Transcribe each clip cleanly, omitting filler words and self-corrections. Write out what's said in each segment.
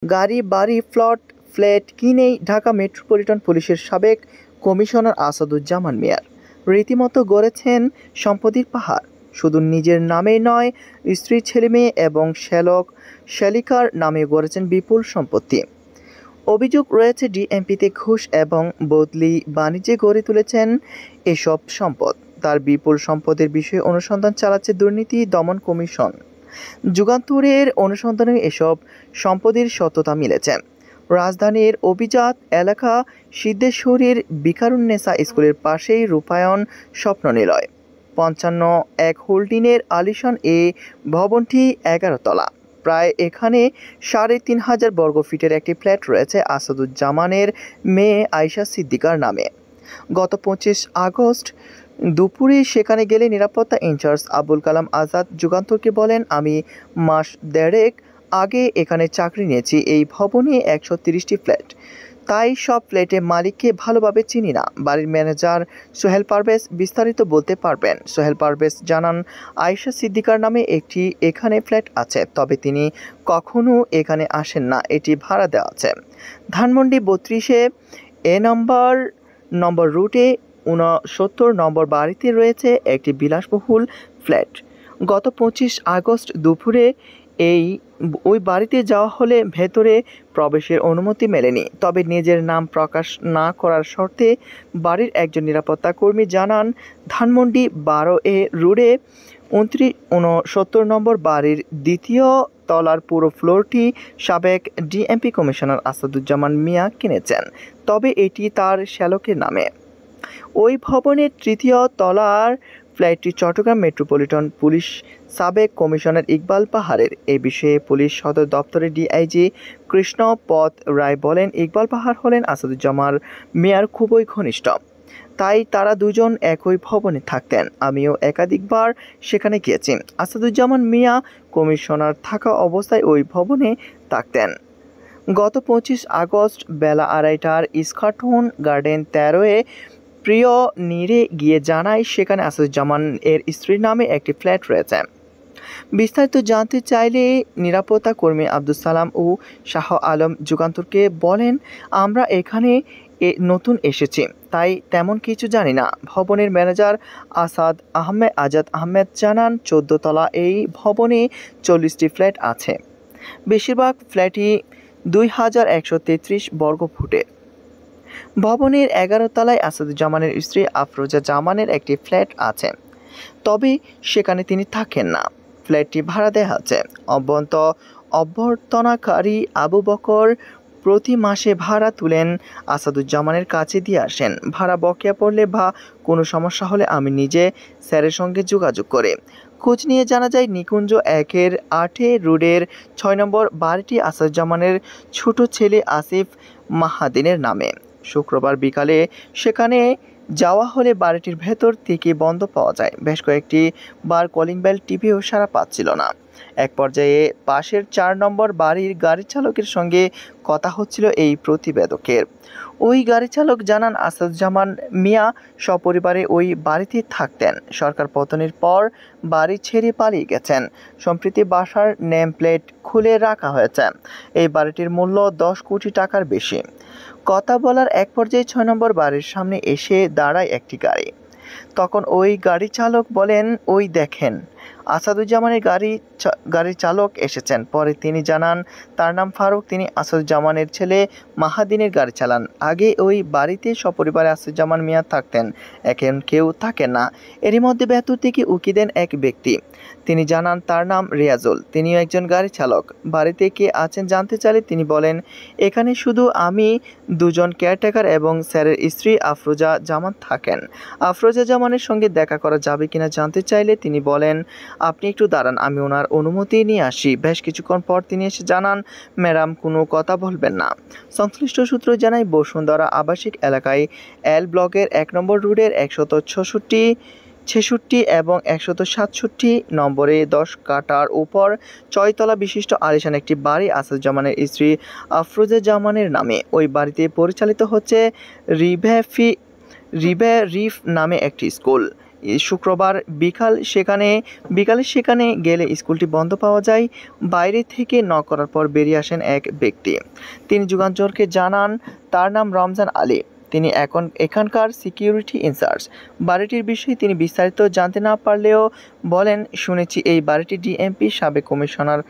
গাড়ি, বাড়ি, ফ্ল্যাট কিনেই ঢাকা মেট্রোপলিটন পুলিশের সাবেক কমিশনার আসাদুজ্জামান মিয়ার রীতিমতো গড়েছেন সম্পত্তির পাহাড়। শুধু নিজের নামেই নয়, স্ত্রী, ছেলেমেয়ে এবং শ্যালিকার নামে গড়েছেন বিপুল সম্পত্তি। অভিযোগ রয়েছে ডিএমপিতে ঘুষ এবং বদলি বাণিজ্যে গড়ে তুলেছেন এসব সম্পদ। তার বিপুল সম্পদের বিষয়ে অনুসন্ধান চালাচ্ছে দুর্নীতি দমন কমিশন। যুগান্তরের অনুসন্ধানে এসব সম্পদের সত্যতা মিলেছে। রাজধানীর অভিজাত এলাকা সিদ্ধেশ্বরীর বিকারুন্নেসা স্কুলের পাশেই রূপায়ণ স্বপ্ননিলয় 55 হোল্ডিংয়ের আলিশান এ ভবনটি 11 তলা। প্রায় এখানে ৩,৫০০ বর্গফিটের একটি ফ্ল্যাট রয়েছে আসাদুজ্জামানের মেয়ে আয়শা সিদ্দিকার নামে। গত ২৫ আগস্ট দুপুরে সেখানে গেলে নিরাপত্তা ইনচার্জ আবুল কালাম আজাদ যুগান্তরকে বলেন, আমি মাস দেড়েক আগে এখানে চাকরি নিয়েছি। এই ভবনে ১৩০টি ফ্ল্যাট, তাই সব ফ্ল্যাটের মালিককে ভালোভাবে চিনি না। বাড়ির ম্যানেজার সোহেল পারভেজ বিস্তারিত বলতে পারবেন। সোহেল পারভেজ জানান, আয়শা সিদ্দিকার নামে একটি এখানে ফ্ল্যাট আছে, তবে তিনি কখনো এখানে আসেন না, এটি ভাড়া দেওয়া আছে। ধানমন্ডি ৩২-এ এ নম্বর রুটে ৬৯ নম্বর বাড়িতে রয়েছে একটি বিলাসবহুল ফ্ল্যাট। গত ২৫ আগস্ট দুপুরে ওই বাড়িতে যাওয়া হলে ভেতরে প্রবেশের অনুমতি মেলেনি। তবে নিজের নাম প্রকাশ না করার শর্তে বাড়ির একজন নিরাপত্তা কর্মী জানান, ধানমন্ডি ১২-এ রোডে ৬৯ নম্বর বাড়ির দ্বিতীয় তলার পুরো ফ্লোরটি সাবেক ডিএমপি কমিশনার আসাদুজ্জামান মিয়া কিনেছেন, তবে এটি তার শ্যালকের নামে। ওই ভবনের তৃতীয় তলার ফ্ল্যাটটি চট্টগ্রাম মেট্রোপলিটন পুলিশ সাবেক কমিশনার ইকবাল পাহাড়ের। এ বিষয়ে পুলিশ সদর দপ্তরের ডিআইজি কৃষ্ণপদ রায় বলেন, ইকবাল পাহাড় হলেন আসাদুজ্জামান মিয়ার খুবই ঘনিষ্ঠ, তাই তারা দুজন একই ভবনে থাকতেন। আমিও একাধিকবার সেখানে গিয়েছি। আসাদুজ্জামান মিয়া কমিশনার থাকা অবস্থায় ওই ভবনে থাকতেন। গত ২৫ আগস্ট বেলা ২:৩০টার ইস্কাটন গার্ডেন ১৩-এ প্রিয় নীরে গিয়ে জানায়, সেখানে আসাদুজ্জামান এর স্ত্রীর নামে একটি ফ্ল্যাট রয়েছে। বিস্তারিত জানতে চাইলে নিরাপত্তা কর্মী আব্দুস সালাম ও শাহ আলম যুগান্তরকে বলেন, আমরা এখানে নতুন এসেছি, তাই তেমন কিছু জানি না। ভবনের ম্যানেজার আজাদ আহমেদ জানান, ১৪ তলা এই ভবনে ৪০টি ফ্ল্যাট আছে। বেশিরভাগ ফ্ল্যাটই ২,১৩৩ বর্গফুটের। ভবনের ১১ তলায় আসাদুজ্জামানের স্ত্রী আফরোজা জামানের একটি ফ্ল্যাট আছে, তবে সেখানে তিনি থাকেন না। ফ্ল্যাটটি ভাড়া দেওয়া আছে। অভ্যর্থনাকারী আবু বকর প্রতি মাসে ভাড়া তুলেন আসাদুজ্জামানের কাছে দিয়ে আসেন। ভাড়া বকেয়া পড়লে বা কোনো সমস্যা হলে আমি নিজে স্যারের সঙ্গে যোগাযোগ করে খোঁজ নিয়ে জানা যায়, নিকুঞ্জ ১-এর ৮ রোডের ৬ নম্বর বাড়িটি আসাদুজ্জামানের ছোট ছেলে আসিফ মাহাদিনের নামে। শুক্রবার বিকালে সেখানে যাওয়া হলে বাড়িটির ভেতর থেকে বন্ধ পাওয়া যায়। বেশ কয়েকটি বার কলিং বেল টিভিও সাড়া পাচ্ছিল না। এক পর্যায়ে পাশের ৪ নম্বর বাড়ির গাড়ি চালকের সঙ্গে কথা হচ্ছিল এই প্রতিবেদকের। ওই গাড়ি চালক জানান, আসাদুজ্জামান মিয়া সপরিবারে ওই বাড়িতে থাকতেন। সরকার পতনের পর বাড়ি ছেড়ে পালিয়ে গেছেন। সম্প্রতি বাসার নেম প্লেট খুলে রাখা হয়েছে। এই বাড়িটির মূল্য ১০ কোটি টাকার বেশি। কথা বলার এক পর্যায়ে ৬ নম্বর বাড়ির সামনে এসে দাঁড়ায় একটি গাড়ি। তখন ওই গাড়ি চালক বলেন, ওই দেখেন আসাদুজ্জামানের গাড়ির চালক এসেছেন। পরে তিনি জানান, তার নাম ফারুক, তিনি আসাদুজ্জামানের ছেলে মাহাদিনের গাড়ি চালান। আগে ওই বাড়িতে সপরিবারে আসাদুজ্জামান মিয়া থাকতেন, এখন কেউ থাকেন না। এরই মধ্যে ভেতর থেকে উকি দেন এক ব্যক্তি। তিনি জানান, তার নাম রিয়াজুল, তিনিও একজন গাড়ি চালক। বাড়িতে কে আছেন জানতে চাইলে তিনি বলেন, এখানে শুধু আমি, দুজন কেয়ারটেকার এবং স্যারের স্ত্রী আফরোজা জামান থাকেন। আফরোজা জামানের সঙ্গে দেখা করা যাবে কিনা জানতে চাইলে তিনি বলেন, আপনি একটু দাঁড়ান, আমি ওনার অনুমতি নিয়ে আসি। বেশ কিছুক্ষণ পর তিনি এসে জানান, ম্যাডাম কোনো কথা বলবেন না। সংশ্লিষ্ট সূত্র জানায়, বসুন্ধরা আবাসিক এলাকায় এল ব্লকের ১ নম্বর রোডের ১৬৬ এবং ১৬৭ নম্বরে ১০ কাঠার উপর ৬ তলা বিশিষ্ট আলিশান একটি বাড়ি আসাদুজ্জামানের স্ত্রী আফরোজা জামানের নামে। ওই বাড়িতে পরিচালিত হচ্ছে রিভ নামে একটি স্কুল। শুক্রবার বিকালে সেখানে গেলে স্কুলটি বন্ধ পাওয়া যায়। বাইরে থেকে নক করার পর বেরিয়ে আসেন এক ব্যক্তি। তিনি যুগান্তরকে জানান তার নাম রমজান আলী, তিনি এখানকার সিকিউরিটি ইনচার্জ। বাড়িটির বিষয়ে তিনি বিস্তারিত জানতে না পারলেও বলেন, শুনেছি এই বাড়িটি ডিএমপি সাবেক কমিশনার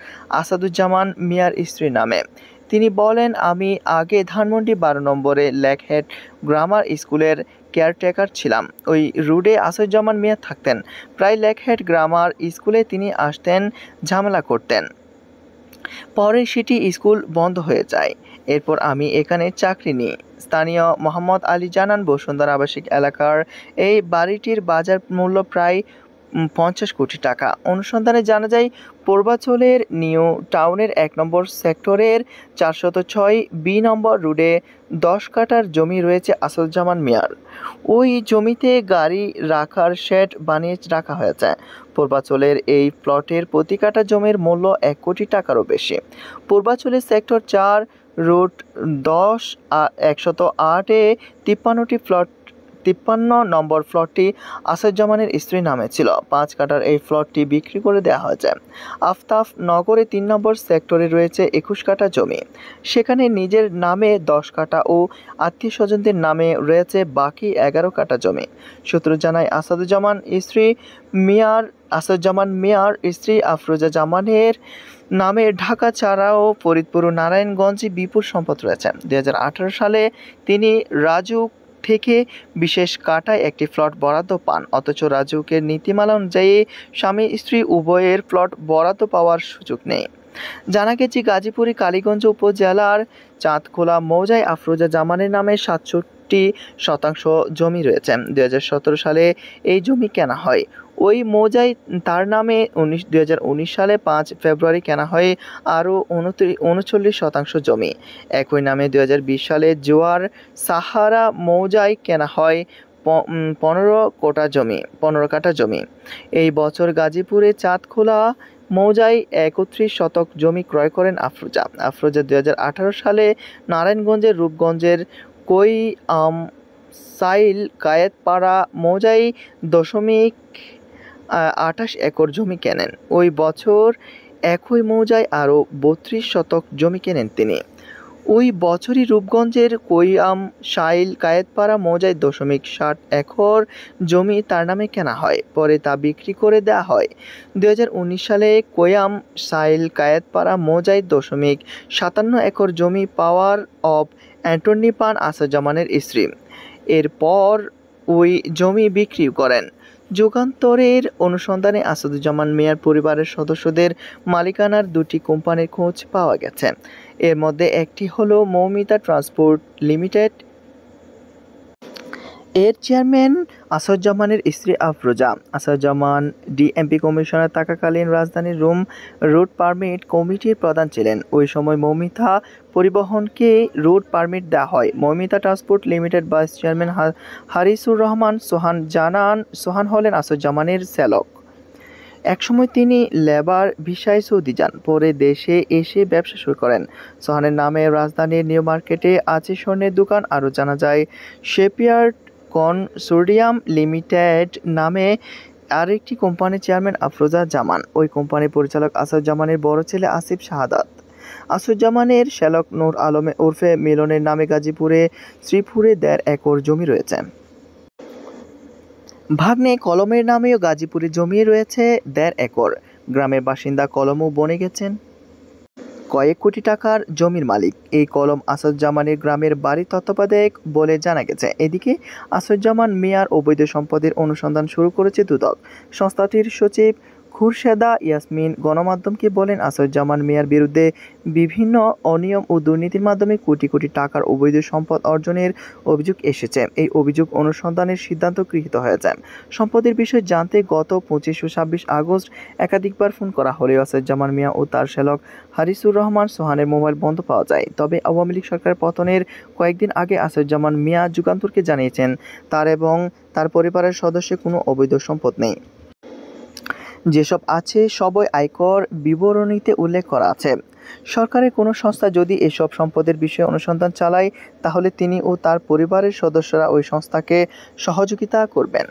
আসাদুজ্জামান মিয়ার স্ত্রীর নামে। তিনি বলেন, আমি আগে ধানমন্ডি 12 নম্বরে লেকহেড গ্রামার স্কুলের কেয়ারটেকার ছিলাম। ওই রোডে আসাদুজ্জামান মিয়া থাকতেন। প্রায় লেকহেড গ্রামার স্কুলে তিনি আসতেন, ঝামেলা করতেন। পরে সেটি স্কুল বন্ধ হয়ে যায়। এরপর আমি এখানে চাকরি নিই। স্থানীয় মোহাম্মদ আলী জানান, বসুন্ধরা আবাসিক এলাকার এই বাড়িটির বাজার মূল্য প্রায় 50 কোটি টাকা। অনুসন্ধানে জানা যায়, পূর্বাঞ্চলের নিউ টাউনের 1 নম্বর সেক্টরের 406 বি নম্বর রোডে 10 কাঠার জমি রয়েছে আসাদুজ্জামান মিয়ার। ওই জমিতে গাড়ি রাখার শেড বানিয়ে রাখা হয়েছে। পূর্বাঞ্চলের এই প্লটের প্রতি কাঠা জমির মূল্য 1 কোটি টাকারও বেশি। পূর্বাঞ্চলের সেক্টর 4 রুট 10/108-এ 53 নম্বর প্লটটি আসাদুজ্জামানের স্ত্রীর নামে ছিল। 5 কাঠার এই প্লটটি বিক্রি করে দেওয়া হয়েছে। আফতাব নগরে 3 নম্বর সেক্টরে রয়েছে 21 কাঠা জমি। সেখানে নিজের নামে 10 কাঠা ও আত্মীয় স্বজনদের নামে রয়েছে বাকি 11 কাঠা জমি। সূত্র জানায়, আসাদুজ্জামান মিয়ার স্ত্রী আফরোজা জামানের নামে ঢাকা ছাড়াও ফরিদপুর ও নারায়ণগঞ্জে বিপুল সম্পদ রয়েছে। 2018 সালে তিনি রাজুক থেকে বিশেষ কাঠায় একটি প্লট বরাদ্দ পান। অথচ রাজুকের নীতিমালা অনুযায়ী স্বামী স্ত্রী উভয়ের প্লট বরাদ্দ পাওয়ার সুযোগ নেই। জানা গেছে, গাজীপুরের কালীগঞ্জ উপজেলার চাঁদখোলা মৌজায় আফরোজা জামানের নামে 67% জমি রয়েছে। 2017 সালে এই জমি কেনা হয়। ওই মৌজায় তার নামে 2019 সালে 5 ফেব্রুয়ারি কেনা হয় আরও 39% জমি। একই নামে 2020 সালে জোয়ার সাহারা মৌজায় কেনা হয় 15 কাঠা জমি। এই বছর গাজীপুরে চাঁদখোলা মৌজায় 31 শতক জমি ক্রয় করেন আফরোজা। 2018 সালে নারায়ণগঞ্জের রূপগঞ্জের সাইল কায়েতপাড়া মৌজায় 0.28 একর জমি কেনেন। ওই বছর একই মৌজায় আরও 32 শতক জমি কেনেন তিনি। ওই বছরই রূপগঞ্জের সাইল কায়েতপাড়া মৌজায় 0.60 একর জমি তার নামে কেনা হয়। পরে তা বিক্রি করে দেওয়া হয়। 2019 সালে সাইল কায়েতপাড়া মৌজায় 0.57 একর জমি পাওয়ার অফ অ্যাটর্নি পান আসাদুজ্জামানের স্ত্রী। এরপর ওই জমি বিক্রি করেন। যুগান্তরের অনুসন্ধানে আসাদুজ্জামান মিয়ার পরিবারের সদস্যদের মালিকানার 2টি কোম্পানির খোঁজ পাওয়া গেছে। এর মধ্যে একটি হলো মৌমিতা ট্রান্সপোর্ট লিমিটেড। এর চেয়ারম্যান আসাদুজ্জামানের স্ত্রী আফরোজা। আসাদুজ্জামান ডিএমপি কমিশনার থাকাকালীন রাজধানীর রুট পারমিট কমিটির প্রধান ছিলেন। ওই সময় মৌমিতা পরিবহনকে রুট পারমিট দেওয়া হয়। Moumita transport limited vice chairman Harisur Rahman Sohan হলেন আসাদুজ্জামানের শ্যালক। একসময় তিনি লেবার ভিসায় সৌদি যান, পরে দেশে এসে ব্যবসা শুরু করেন। সোহানের নামে রাজধানীর নিউ মার্কেটে আছে স্বর্ণের দোকান। আরও জানা যায়, শেপইয়ার্ড কনসোর্টিয়াম লিমিটেড নামে আরেকটি কোম্পানির চেয়ারম্যান আফরোজা জামান। ওই কোম্পানির পরিচালক আসাদুজ্জামানের বড় ছেলে আসিফ শাহাদাত। আসাদুজ্জামানের শ্যালক নূর আলম ওরফে মিলনের নামে গাজীপুরে শ্রীপুরে 1.5 একর জমি রয়েছে। ভাগ্নে কলমের নামেও গাজীপুরে জমি রয়েছে 1.5 একর। গ্রামের বাসিন্দা কলমও বনে গেছেন কয়েক কোটি টাকার জমির মালিক। এই কলম আসাদুজ্জামানের গ্রামের বাড়ির তত্ত্বাবধায়ক বলে জানা গেছে। এদিকে আসাদুজ্জামান মিয়ার অবৈধ সম্পদের অনুসন্ধান শুরু করেছে দুদক। সংস্থাটির সচিব খুরশেদা ইয়াসমিন গণমাধ্যমকে বলেন, আসাদুজ্জামান মিয়ার বিরুদ্ধে বিভিন্ন অনিয়ম ও দুর্নীতির মাধ্যমে কোটি কোটি টাকার অবৈধ সম্পদ অর্জনের অভিযোগ এসেছে। এই অভিযোগ অনুসন্ধানের সিদ্ধান্ত গৃহীত হয়েছে। সম্পদের বিষয়ে জানতে গত 25 ও 26 আগস্ট একাধিকবার ফোন করা হলেও আসাদুজ্জামান মিয়া ও তার শ্যালক হারিসুর রহমান সোহানের মোবাইল বন্ধ পাওয়া যায়। তবে আওয়ামী লীগ সরকার পতনের কয়েকদিন আগে আসাদুজ্জামান মিয়া যুগান্তরকে জানিয়েছেন, তার এবং তার পরিবারের সদস্যের কোনো অবৈধ সম্পদ নেই। যেসব আছে সবই আয়কর বিবরণীতে উল্লেখ করা আছে। সরকারের কোনো সংস্থা যদি এসব সম্পদের বিষয়ে অনুসন্ধান চালায়, তাহলে তিনি ও তার পরিবারের সদস্যরা ওই সংস্থাকে সহযোগিতা করবেন।